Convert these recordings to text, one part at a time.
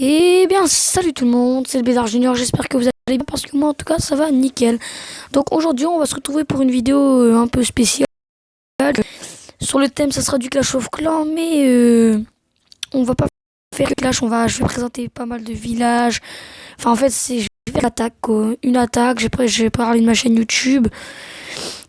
Eh bien, salut tout le monde, c'est le Bédard Junior, j'espère que vous allez bien parce que moi en tout cas ça va nickel. Donc aujourd'hui on va se retrouver pour une vidéo un peu spéciale. Sur le thème ça sera du Clash of Clans mais on va pas faire que Clash, je vais présenter pas mal de villages. Enfin en fait je vais faire l'attaque, quoi. Une attaque, je vais parler de ma chaîne YouTube,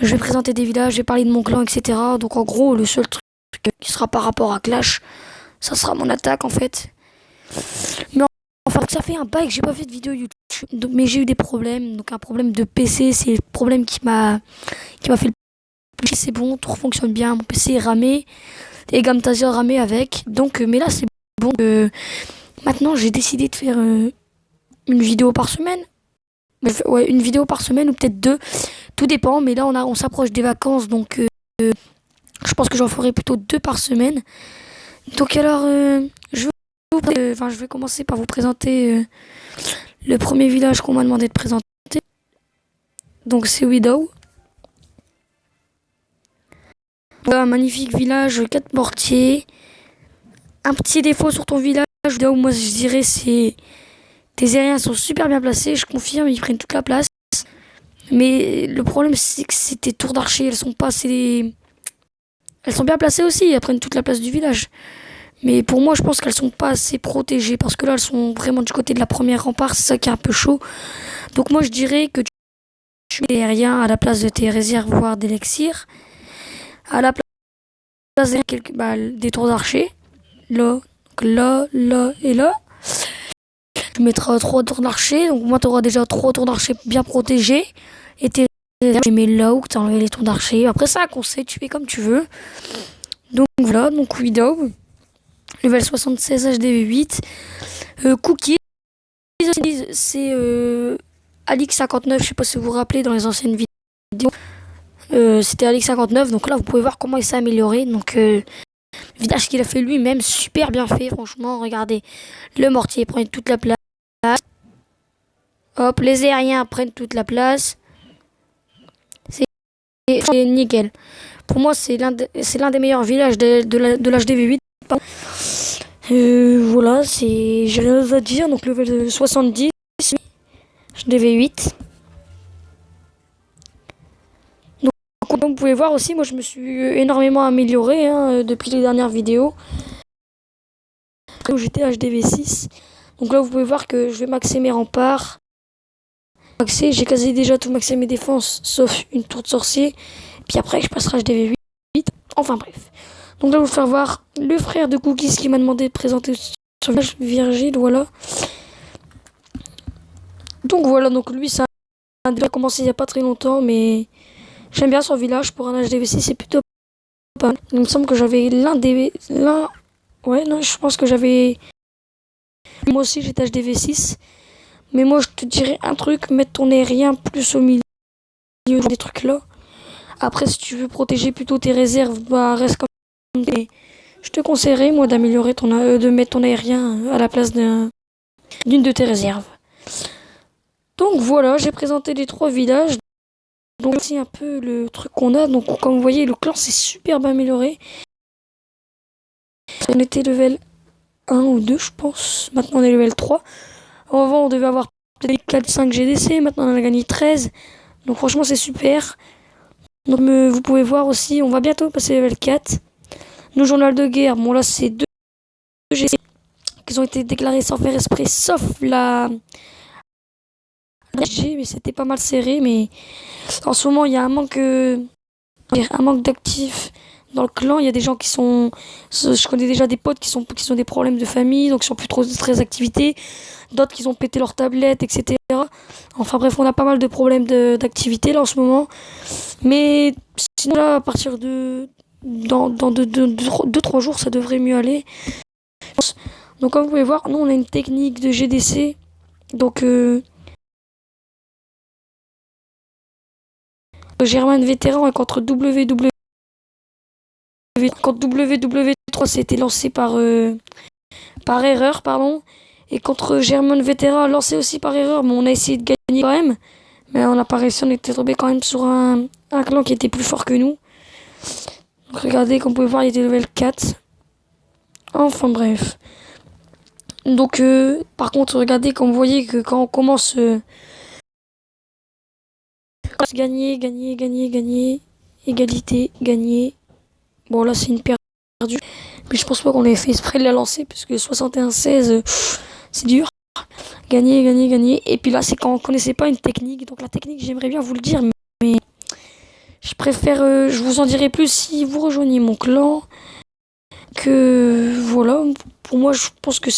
je vais présenter des villages, je vais parler de mon clan, etc. Donc en gros le seul truc qui sera par rapport à Clash, ça sera mon attaque en fait. Mais enfin, ça fait un bail que j'ai pas fait de vidéo YouTube. Mais j'ai eu des problèmes. Donc un problème de PC, c'est le problème qui m'a fait le plus. C'est bon, tout fonctionne bien. Mon PC est ramé. Et Camtasia ramé avec. Donc, mais là c'est bon. Maintenant j'ai décidé de faire une vidéo par semaine. Ouais, une vidéo par semaine ou peut-être deux. Tout dépend. Mais là on s'approche des vacances. Donc je pense que j'en ferai plutôt deux par semaine. Donc alors, je vais commencer par vous présenter le premier village qu'on m'a demandé de présenter. Donc c'est Widow. Voilà, un magnifique village, 4 mortiers. Un petit défaut sur ton village, Widow, moi je dirais c'est... Tes aériens sont super bien placés, je confirme, ils prennent toute la place. Mais le problème c'est que c'est tes tours d'archer, elles sont pas assez... Elles sont bien placées aussi, elles prennent toute la place du village. Mais pour moi, je pense qu'elles sont pas assez protégées parce que là, elles sont vraiment du côté de la première rempart. C'est ça qui est un peu chaud. Donc moi, je dirais que tu mets rien à la place de tes réservoirs d'élixir, à la place des tours d'archer. Là, donc là et là. Tu mettras 3 tours d'archer. Donc moi, tu auras déjà 3 tours d'archer bien protégés. Et tes réservoirs, tu mets là où tu as enlevé les tours d'archer. Après ça, un conseil, tu fais comme tu veux. Donc voilà, donc Widow. Level 76 HDV8. Cookies, c'est Alix59, je sais pas si vous vous rappelez dans les anciennes vidéos. C'était Alix59, donc là vous pouvez voir comment il s'est amélioré. Donc village qu'il a fait lui-même, super bien fait, franchement. Regardez, le mortier prend toute la place. Hop, les aériens prennent toute la place. C'est nickel. Pour moi, c'est l'un des meilleurs villages de l'HDV8. Voilà, j'ai rien à dire. Donc level 70, HDV8. Donc comme vous pouvez voir aussi, moi je me suis énormément amélioré depuis les dernières vidéos. Où j'étais HDV6. Donc là vous pouvez voir que je vais maxer mes remparts. J'ai quasi déjà tout maxé mes défenses, sauf une tour de sorcier. Puis après je passerai HDV8. Enfin bref. Donc là je vais vous faire voir le frère de Cookies qui m'a demandé de présenter son village, Virgile, voilà. Donc voilà, donc lui ça a déjà commencé il n'y a pas très longtemps, mais j'aime bien son village pour un HDV6, c'est plutôt pas mal. Il me semble que j'avais ouais, non, je pense que j'avais... Moi aussi j'étais HDV6, mais moi je te dirais un truc, mettre ton aérien plus au milieu des trucs là. Après si tu veux protéger plutôt tes réserves, bah reste comme... Mais je te conseillerais moi d'améliorer de mettre ton aérien à la place d'une de tes réserves. Donc voilà, j'ai présenté les 3 villages. Donc c'est un peu le truc qu'on a. Donc comme vous voyez, le clan s'est super bien amélioré. On était level 1 ou 2 je pense. Maintenant on est level 3. Avant on devait avoir peut-être 4-5 GDC. Maintenant on a gagné 13. Donc franchement c'est super. Donc vous pouvez voir aussi, on va bientôt passer level 4. Nos journal de guerre, bon là c'est 2 GDC qui ont été déclarés sans faire esprit. Sauf la G, mais c'était pas mal serré. Mais en ce moment il y a un manque d'actifs dans le clan. Il y a des gens qui sont... Je connais déjà des potes qui ont des problèmes de famille, donc ils sont plus trop très activité. D'autres qui ont pété leur tablette, etc. Enfin bref, on a pas mal de problèmes d'activité là en ce moment. Mais sinon là, à partir de... Dans 2-3 jours, ça devrait mieux aller. Donc comme vous pouvez voir, nous on a une technique de GDC. Donc German Vétéran et contre WW3, c'était lancé par erreur, pardon. Et contre German Vétéran, lancé aussi par erreur, mais on a essayé de gagner quand même. Mais on n'a pas réussi, on était tombé quand même sur un clan qui était plus fort que nous. Donc regardez, comme vous pouvez voir, il était level 4. Enfin bref. Donc, par contre, regardez, comme vous voyez que quand on commence gagner, gagner, gagner, gagner, égalité, gagner. Bon, là, c'est une perdue. Mais je pense pas qu'on ait fait exprès de la lancer, parce que 61-16, c'est dur. Gagner, gagner, gagner. Et puis là, c'est quand on connaissait pas une technique. Donc, la technique, j'aimerais bien vous le dire, mais je préfère, je vous en dirai plus si vous rejoignez mon clan. Que voilà, pour moi, je pense que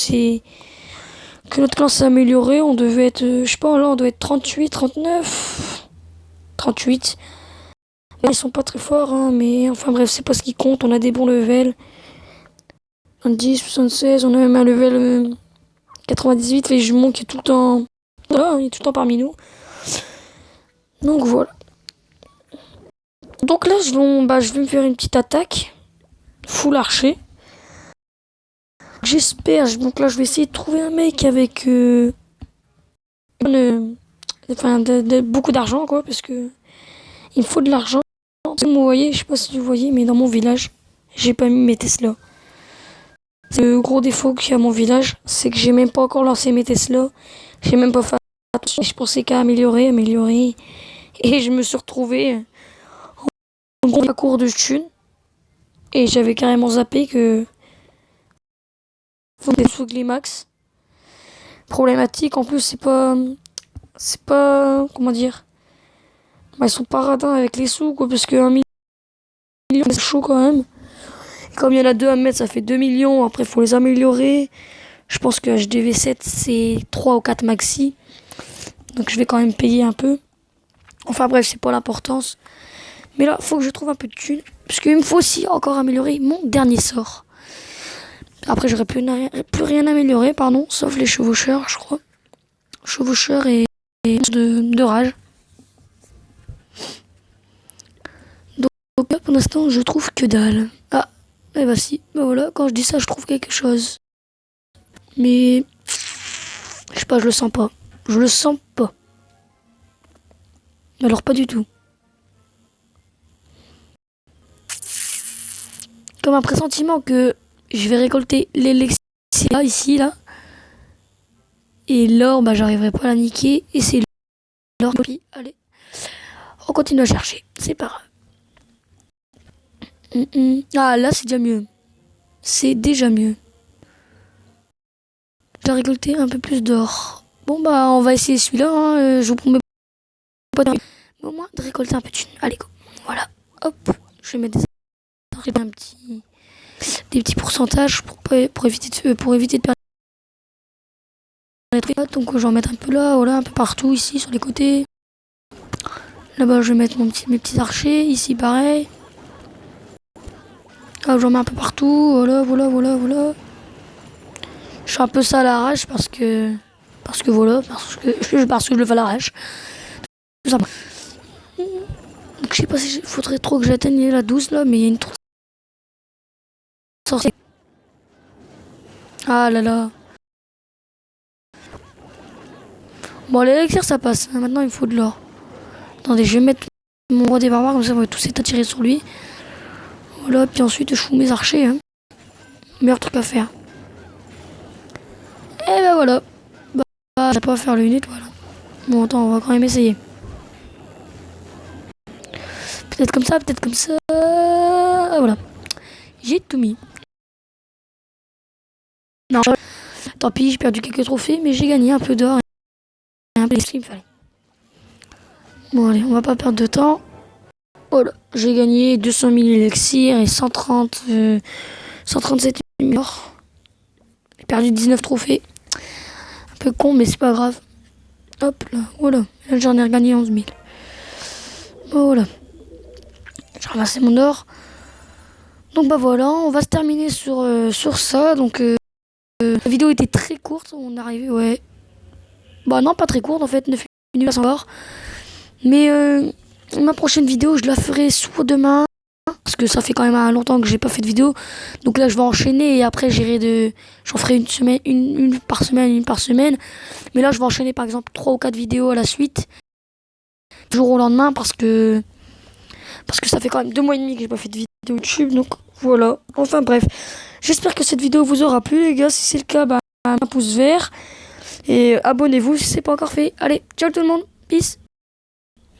notre clan s'est amélioré. On devait être, je sais pas, là, on doit être 38, 39, 38. Ils sont pas très forts, hein, mais enfin bref, c'est pas ce qui compte. On a des bons levels. 70, 76, on a même un level 98, les jumeaux qui est tout le temps. Voilà, il est tout le temps parmi nous. Donc voilà. Donc là, je vais me faire une petite attaque. Full archer. J'espère. Donc là, je vais essayer de trouver un mec avec beaucoup d'argent, quoi, parce que il me faut de l'argent. Vous voyez, je sais pas si vous voyez, mais dans mon village, j'ai pas mis mes Tesla. C'est le gros défaut qu'il y a à mon village, c'est que j'ai même pas encore lancé mes Tesla. J'ai même pas fait attention. Je pensais qu'à améliorer. Et je me suis retrouvé en gros à court de thunes. Et j'avais carrément zappé que faut des sous Glimax. Problématique, en plus c'est pas, comment dire, bah, ils sont pas radins avec les sous, quoi, parce que 1 million c'est chaud quand même. Et comme il y en a 2 à mettre, ça fait 2 millions, après faut les améliorer. Je pense que HDV7 c'est 3 ou 4 maxi. Donc je vais quand même payer un peu. Enfin bref, c'est pas l'importance. Mais là, faut que je trouve un peu de thunes. Parce qu'il me faut aussi encore améliorer mon dernier sort. Après, j'aurais plus rien amélioré, pardon, sauf les chevaucheurs, je crois. Chevaucheurs et de rage. Donc là, pour l'instant, je trouve que dalle. Ah, et bah si, bah voilà, quand je dis ça, je trouve quelque chose. Mais, je sais pas, je le sens pas. Je le sens pas. Alors pas du tout. Comme un pressentiment que je vais récolter l'élixir ici, là. Et l'or, bah j'arriverai pas à la niquer. Et c'est l'or. Allez, on continue à chercher. C'est pas grave. Ah, là, c'est déjà mieux. C'est déjà mieux. J'ai récolté un peu plus d'or. Bon, bah, on va essayer celui-là. Hein. Je vous promets pas de... Mais au moins, de récolter un peu de thunes. Allez, go. Voilà. Hop. Je vais mettre des petits pourcentages pour éviter de perdre les trucs. Donc, je vais en mettre un peu là, voilà, un peu partout, ici, sur les côtés. Là-bas, je vais mettre mes petits archers. Ici, pareil. Là, j'en mets un peu partout. Voilà, voilà, voilà, voilà. Je fais un peu ça à l'arrache parce que voilà, parce que je le fais à l'arrache. Donc, je sais pas si faudrait trop que j'atteigne la 12 là, mais il y a une sortie. Ah là là. Bon, l'élixir ça passe. Maintenant, il me faut de l'or. Attendez, je vais mettre mon roi des barbares, comme ça, on va tous être attirés sur lui. Voilà, puis ensuite, je fous mes archers. Hein. Meilleur truc à faire. Et ben voilà. Bah, j'ai pas à faire le 1 étoile. Bon, attends, on va quand même essayer. Peut-être comme ça, peut-être comme ça. Ah, voilà. J'ai tout mis. Non, tant pis, j'ai perdu quelques trophées, mais j'ai gagné un peu d'or et un peu d'XP, il me fallait. Bon, allez, on va pas perdre de temps. Voilà, j'ai gagné 200 000 élixirs et 137 000 or. J'ai perdu 19 trophées. Un peu con, mais c'est pas grave. Hop là, voilà. Là, j'en ai regagné 11 000. Bon, voilà. J'ai ramassé mon or. Donc bah voilà, on va se terminer sur ça. Donc la vidéo était très courte, on est arrivé, ouais. Bah non, pas très courte en fait, 9 minutes encore. Mais ma prochaine vidéo, je la ferai soit demain, parce que ça fait quand même longtemps que j'ai pas fait de vidéo. Donc là, je vais enchaîner et après, j'en ferai une semaine, une par semaine. Mais là, je vais enchaîner par exemple 3 ou 4 vidéos à la suite, du jour au lendemain, parce que ça fait quand même 2 mois et demi que j'ai pas fait de vidéo YouTube. Donc voilà. Enfin bref, j'espère que cette vidéo vous aura plu, les gars. Si c'est le cas, bah un pouce vert. Et abonnez-vous si c'est pas encore fait. Allez, ciao tout le monde. Peace.